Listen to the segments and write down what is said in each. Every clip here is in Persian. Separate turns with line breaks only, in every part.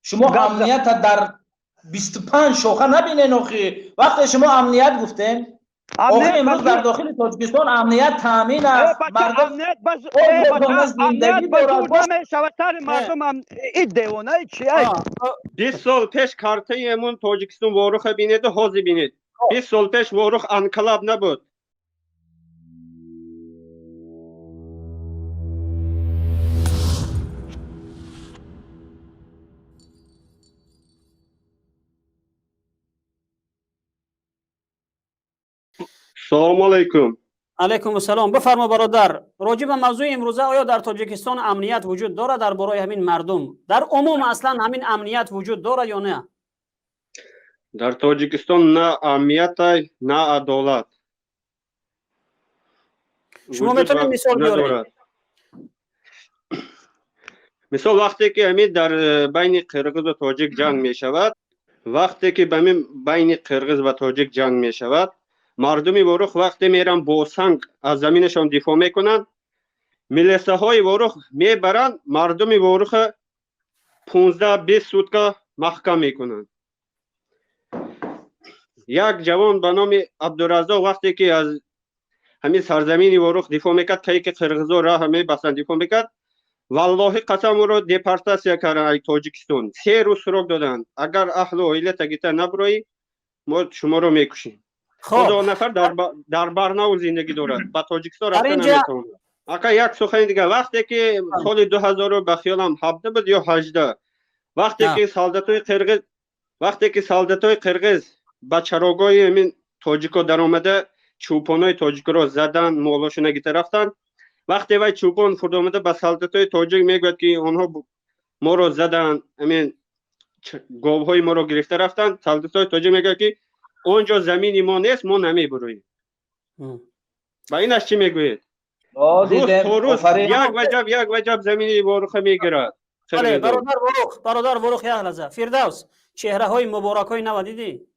شما امنیت در 25 شاخه نبینین آخی. وقتی شما امنیت گفتین آخی امروز در داخل تاجیکستان امنیت تامین است. مردم
امنیت بس زندگی دارد نمیشود مردم این دیوانه چیه
20 سال پیش کارته امون تاجیکستان وارخ بینید و حاضر بینید 20 سال پیش وارخ انقلاب نبود سلام علیکم.
علیکم السلام. بفرما برادر، راجع به موضوع امروزه آیا در تاجیکستان امنیت وجود دارد در برای همین مردم؟ در عموم اصلا همین امنیت وجود دارد یا نه؟
در تاجیکستان نه امنیت نه عدالت.
شما میتونید مثال بیارید؟
مثال وقتی که همین در بین قرقیز و تاجیک جنگ می شود، وقتی که بین قرقیز و تاجیک جنگ می شود، مردمی وارخ وقتی میرن با سنگ از زمینشان دفاع میکنن، ملیسه های وارخ میبرن مردمی وارخ 15-20 سوتکا محکم میکنن. یک جوان به نام عبدالرزاق وقتی که از همین سرزمین وارخ دفاع میکرد که قرقیزا راه همه بسن دفاع میکرد، والله قسم رو دیپارتاسیا کردن ای تاجیکستان 3 روز سراغ دادن اگر اهل و عائله تگیتا نبرایی ما شما رو میکشیم. خدا نفر در برناو زندگی دارد با تاجیکستان رفتن نمیتونه. اگه یک سخن دیگه وقتی که سال 2000 بخیالم 17 بود یا 18 وقتی که سالدتای قرقیز با چراگاه همین تاجیکا در آمده چوپانای تاجیکا رو زدن مالاشو نگیته رفتن. وقتی وای چوپان فرود آمده با سالدتای تاجیک میگوید که آنها ما رو زدن همین گاوهای ما رو گرفته رفتن، سالدتای تاجیک میگوید که اونجا زمین ما نیست ما نمیبریم. با اینش چی میگوید؟ روز تا روز یک وجب زمینی وارخ میگیرد.
برادر ورخ یک لحظه. فردوس چهره های مبارک های نو دیدی؟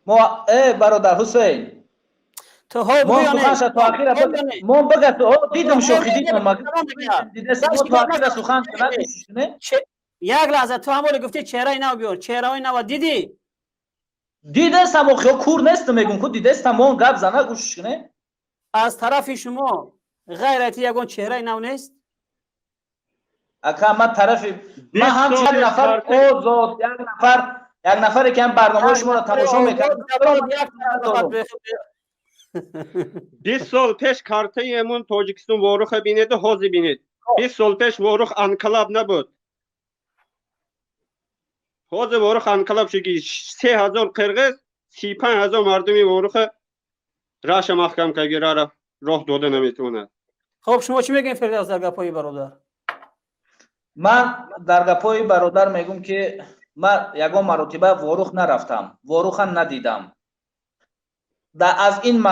ما برادر حسین
تو های
ما سخنش تو اخیر ما بگه تو دیدم شوخی دیدم ما دیدم تو اخیر سخن نه
یک لحظه تو همون گفتی چهره نو بیار چهره های نو دیدی؟
دیده سموخیا کور نیست میگم کو دیده تمام گپ زنه گوش کنه.
از طرف شما غیرتی یگان چهره نو نیست؟
اکا من طرف من هم یک نفر آزاد یک نفر که هم برنامه شما رو تماشا میکنه
20 سال پیش کارته امون تاجیکستان وارخ بینید و حاضر بینید 20 سال پیش وارخ انقلاب نبود حاضر وارخ انقلاب شدی 3000 قرقیز 35000 مردمی وارخ راش محکم که راه داده نمیتونه.
خب شما چی میگین فردوس در گپای برادر؟
من در گپای برادر میگم که من یگان مرتبه وارخ نرفتم وارخ ندیدم. از این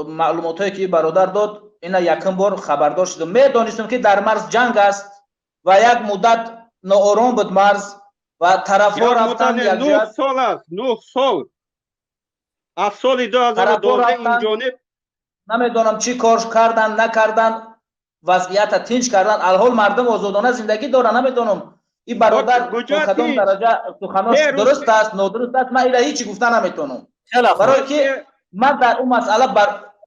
معلوماتی که برادر داد اینا یکم بار خبردار شدم. میدانستم که در مرز جنگ است و یک مدت ناآرام بود مرز و طرفا رفتن یک جهت
9 سال از سال 2012 این جانب
نمیدونم چی کار کردن نکردن وضعیت تنج کردن الحال مردم آزادانه زندگی دارن. نمیدونم این برادر تا کدام درجه سخناش درست است نادرست است من اینا هیچی گفتن نمیتونم برای که من در اون مسئله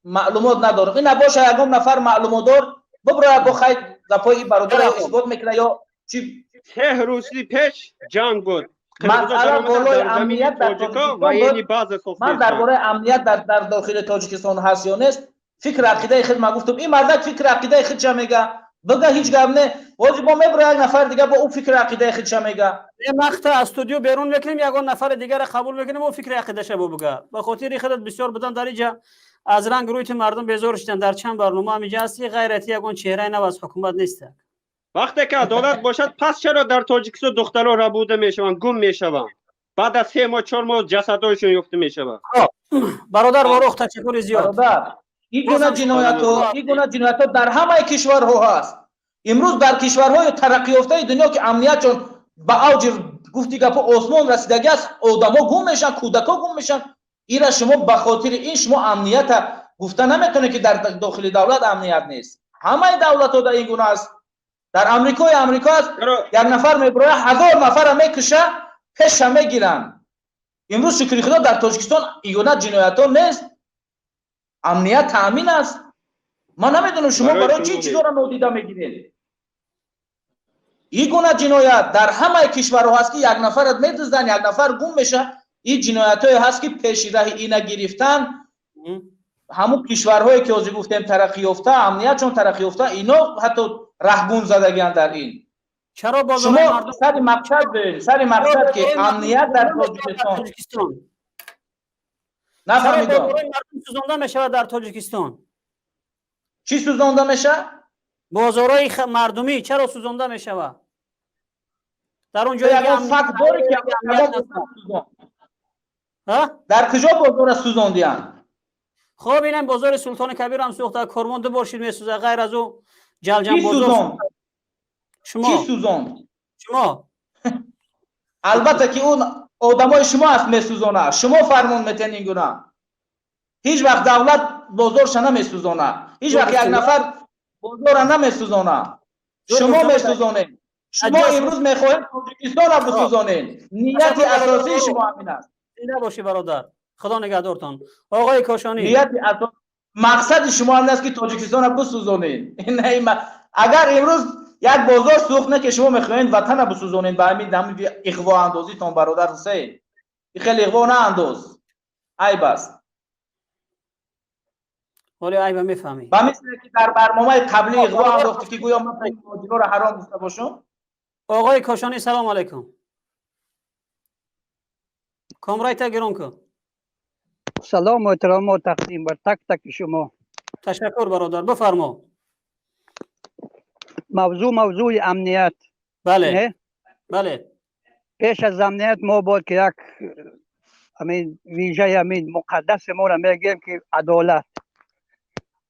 معلومات ندارم. این نباشه یگان نفر معلومات دار ببره بخواید گپای برادر اثبات میکنه یا چی
3 روز پیش جنگ بود
مسئله بالای امنیت در تاجیکستان من درباره امنیت در داخل تاجیکستان هست یا نیست فکر عقیده خود من گفتم این مردک فکر عقیده خود چه میگه بگه هیچ گپ نه واجب با میبره یک نفر دیگه با او فکر عقیده خود چه میگه
یه مقطع استودیو بیرون میکنیم یگان نفر دیگه را قبول میکنیم و فکر عقیده شه بگه به خاطر خودت بسیار بدن در اینجا از رنگ رویت مردم بیزار شدن در چند برنامه همینجا هستی غیرتی یگان چهره نو از حکومت نیست.
وقتی که عدالت باشد پس چرا در تاجیکستان دخترها ربوده میشوند گم میشوند بعد از 3 ماه 4 ماه جسدهایشون یافته میشود.
برادر وارخ تشکر زیاد.
برادر این گونه جنایت ها در همه کشورها هست. امروز در کشورهای ترقی یافته دنیا که امنیتشون به اوج گفتی گپ آسمان رسیدگی است آدما گم میشن کودکا گم میشن اینا شما به خاطر این شما امنیت گفته نمیتونه که در داخل دولت امنیت نیست. همه دولت ها در این گونه است. در امریکا است یک نفر میبره 1000 نفر میکشه پیش میگیرن. امروز شکر خدا در تاجیکستان ایگونه جنایت ها نیست، امنیت تامین است. من نمیدونم شما برای چی چیزا را نادیده میگیرید. این گونه جنایت در همه کشورها هست که یک نفرت میدزدن، یک نفر گم میشه. این جنایت های هست که پیش راه اینا گرفتن. همون کشورهایی که از گفتیم ترقی یافته، امنیتشون ترقی یافته، اینا حتی رهگم زدگیان در این.
چرا
شما سر مقصد که امنیت در تاجیکستان نفهمیدم.
مردم سوزانده میشه در تاجیکستان.
چی سوزانده میشه؟
بازارهای مردمی چرا سوزانده میشه؟ در اونجا
فکت داره که در کجا بازار سوزاندیان؟
خب اینم بازار سلطان کبیر هم سوخته، کرمان دو بارشید میسوزه. غیر از او جلجم بازار
شما چی سوزاند؟
شما
البته که اون آدمای شما هست میسوزانه، شما فرمان میتین این گونه. هیچ وقت دولت بازارش نمیسوزانه، هیچ وقت یک نفر بازار نمیسوزانه، شما میسوزانید. شما امروز میخواهید تاجیکستان را بسوزانید. نیت اساسی شما همین است.
زنده باشی برادر، خدا نگهدارتان. آقای کاشانی،
نیت اساسی مقصد شما هم است که تاجیکستان را بسوزانید. اگر امروز یک بازار سوخت که شما میخواهید وطن را بسوزانید، به همین اغوا اندازی تان برادر حسین، خیلی اغوا نه انداز. عیب است.
ولی عیب میفهمی.
با مثل که در برنامه قبلی اغوا انداختی که گویا من ماجرا را حرام گفته باشم.
آقای کاشانی سلام علیکم. کامرای تا گرون کن.
سلام و احترام و تقدیم بر تک تک شما.
تشکر برادر، بفرما.
موضوع امنیت.
بله
نه؟
بله.
پیش از امنیت ما باید که یک ویژه مقدس ما را میگیم که عدالت.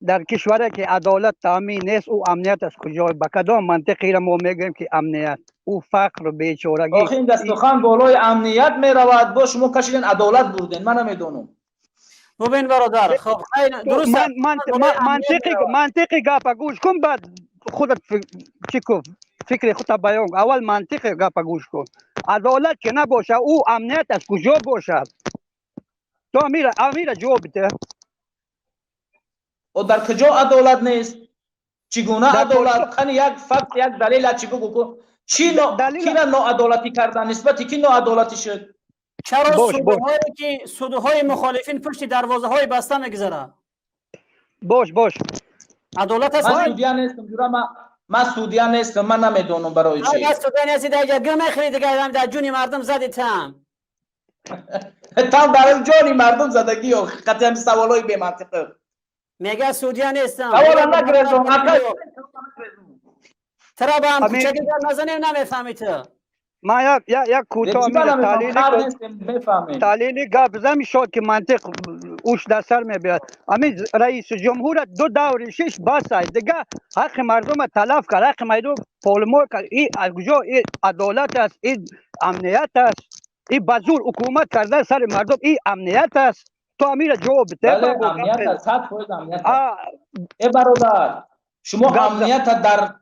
در کشوری که عدالت تامین نیست او امنیت از کجا؟ به کدام منطقی را ما میگیم که امنیت؟ او فقر و بیچارگی.
آخه این دستخوان بالای امنیت میرود، با شما کشیدین عدالت بردین. من نمیدونم.
ببین برادر، خب درست
منطقی گپ گوش کن، بعد خودت فکر خودت بیان. اول منطقی گپ گوش کن. عدالت که نباشه او امنیت از کجا باشد؟ تو امیر جواب بده.
و در کجا عدالت نیست؟ چگونه عدالت؟ خانی یک فکت، یک دلیل چی بگو که کی ناعدالتی کردن؟ نسبتی کی ناعدالتی شد؟
چرا سودهای مخالفین پشت دروازه های بسته میگذره؟
باش
عدالت هست.
من سودیا نیستم، من نمیدونم برای چی.
من سودیا نیستی دیگه گم خرید دیگه در جون مردم زدی تام
برای جون مردم زدگی و قطعا سوالای بی منطقه.
میگه سودیا نیستم.
اولا نگرفتم.
ترا با هم کوچکی در نزنیم نمیفهمی تو.
ما یک کوتاه تحلیلی گپ زدم شد که منطق اوش در سر میبید. همین رئیس جمهور 2 دور 6 بس دیگه حق مردم تلف کرد، حق مردم پولمور کرد. این از کجا؟ این عدالت است، این امنیت است. این بزور حکومت کرده سر مردم، این امنیت است. تو امیر جواب بده.
بله امنیت است، امنیت است. ای برادر شما امنیت در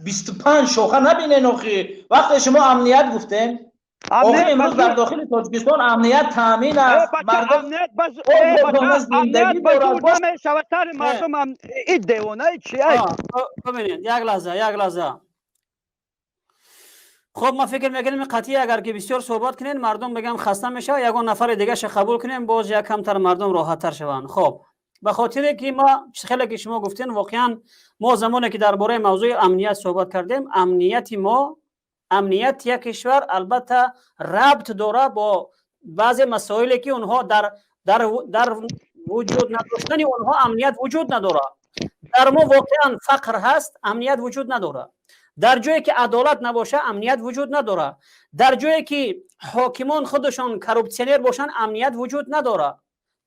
25 شوخه نبینین. آخی وقتی شما امنیت گفتین، آخی امروز در داخل تاجیکستان امنیت تامین است. مردم
امنیت بس امنیت بزرگ نمیشود سر مردم. این دیوانه چیه؟
ببینید یک لحظه. خب ما فکر میکنیم قطعی اگر که بسیار صحبت کنین مردم بگم خسته میشه، یگان نفر دیگه ش قبول کنیم باز یک کمتر مردم راحت تر شوند. خب به خاطر که ما خیلی که شما گفتین واقعا ما زمانی که درباره موضوع امنیت صحبت کردیم، امنیت یک کشور البته ربط داره با بعضی مسائلی که اونها در وجود نداشتن اونها امنیت وجود نداره. در ما واقعا فقر هست، امنیت وجود نداره. در جایی که عدالت نباشه امنیت وجود نداره. در جایی که حاکمان خودشان کراپسیونر باشن امنیت وجود نداره.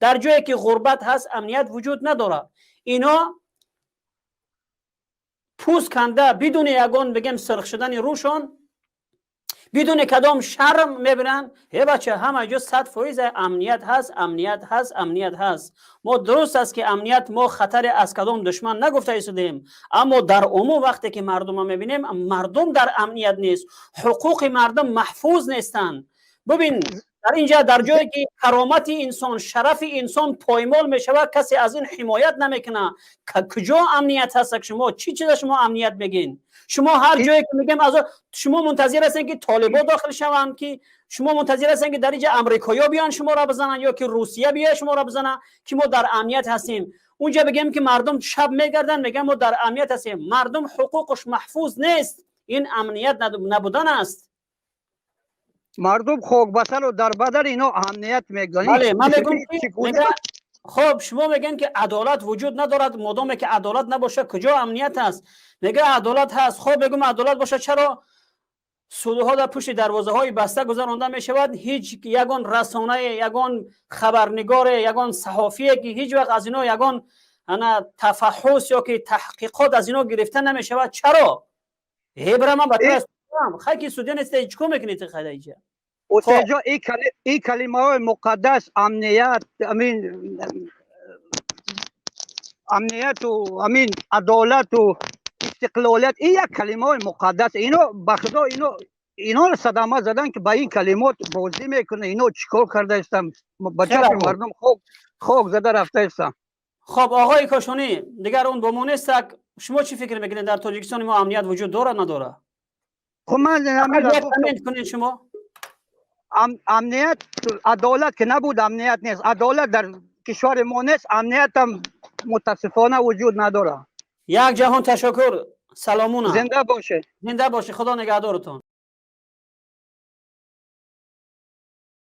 در جایی که غربت هست امنیت وجود نداره. اینا پوست کنده بدون یگان بگم سرخ شدن روشان بدون کدام شرم میبرن هی بچه همه جا 100% امنیت هست، امنیت هست، امنیت هست. ما درست است که امنیت ما خطر از کدام دشمن نگفته ایستادیم، اما در عموم وقتی که مردم رو میبینیم مردم در امنیت نیست، حقوق مردم محفوظ نیستن. ببین در اینجا در جایی که کرامت انسان، شرف انسان پایمال میشود، کسی از این حمایت نمیکنه. کجا امنیت هست؟ شما چی چیز شما امنیت بگین؟ شما هر جایی که میگم از شما منتظر هستین که طالبان داخل شوند، که شما منتظر هستین که در اینجا امریکایی‌ها بیان شما را بزنن یا که روسیه بیاد شما را بزنن که ما در امنیت هستیم؟ اونجا بگیم که مردم شب میگردن میگن ما در امنیت هستیم. مردم حقوقش محفوظ نیست، این امنیت نبودن است.
مردم خوک بسر و در بدر اینا امنیت میگن.
بله من میگم خب شما میگن که عدالت وجود ندارد، مادامی که عدالت نباشه کجا امنیت هست؟ میگه عدالت هست. خب بگم عدالت باشه چرا سودها در پشت دروازه های بسته گذرانده می شود؟ هیچ یگان رسانه، یگان خبرنگار، یگان صحافی که هیچ وقت از اینا یگان تفحص یا که تحقیقات از اینا گرفته نمی شود. چرا؟ هبره من بطرس خیلی سودی نیست. هیچ کم میکنید خیلی اینجا
اوتجا این کلمه های مقدس امنیت، امنیت و عدالت و استقلالیت، این یک کلمه های مقدس. اینو بخدا اینو رو صدمه زدن که با این کلمات بازی میکنه. اینو چیکار کرده استم؟ بچه مردم خوک زده رفته استم.
خب آقای کاشانی دیگر اون بمونه است. شما چی فکر میکنید در تاجیکستان ما امنیت وجود داره نداره؟
خب من
کنید شما
امنیت، عدالت که نبود امنیت نیست. عدالت در کشور ما نیست، امنیت هم متاسفانه وجود نداره.
یک جهان تشکر. سلامونه.
زنده باشه.
زنده باشه. خدا نگهدارتون.